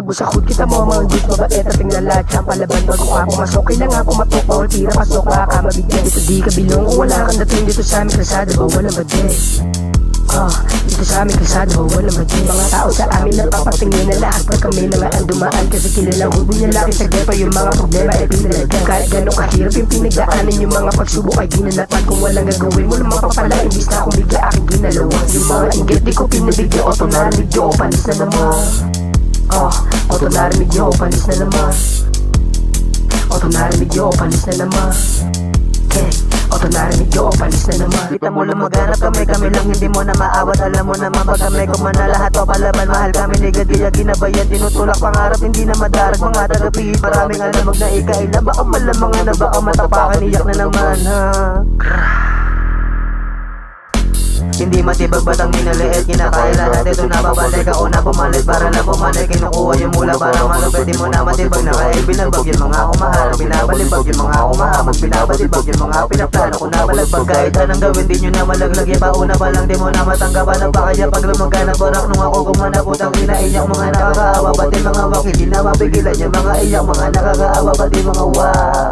pagbusakot kita mo mga Diyos mabait at tingnan lahat siyang palaban bago ka pumasok. Kailangan pumatok bawal tira pasok ka mabigyan. Dito di ka bilong kung wala kang dating dito sa aming kalsada bawal ang badye. Dito sa aming kalsada bawal ang badye. Mga tao sa amin napapatingin na lahat pag kami na nga ang dumaan. Kasi kilalang hubo niya laki sa depa yung mga problema ay pinalagan. Kahit gano'ng kahirap yung pinagdaanan yung mga pagsubok ay ginanapan. Kung walang gagawin mo naman papala imbis na akong bigla aking ginalawa. Yung mga inggit di ko pinabigyan o narinig nyo o panis na naman. O narinig nyo o panis na naman. O narinig nyo o panis na naman. O narinig nyo o panis na naman. Kita mo lang maghanap kami lang hindi mo na maawat. Alam mo naman pag kami kumana lahat o palaban. Mahal kami ni Gadiya ginabayan. Tinutulak pangarap hindi na madarag. Mga tagapihit maraming alamag na ikaila. Baka malamang na baka matapakan iyak na naman ha. Hindi matibag batang minaliit. Kinakailan natin ito napabalik. Ako na pumalit para na bumalik. Kinukuha yung mula para malupit. Di mo na matibag na kaya binabag yung mga kumahal. Binabalibag yung mga kumahamag. Binabalibag yung mga pinaplano ko na balagbag. Kahit anong gawin di nyo na malaglag. Ipauna pa lang di mo na matanggapan. Napakaya pag lumagka na borak nung ako kumana. Putang inaiyak mga nakakaawa. Pati mga wakil di na mapigilan yung mga iyak. Mga nakakaawa pati mga wow.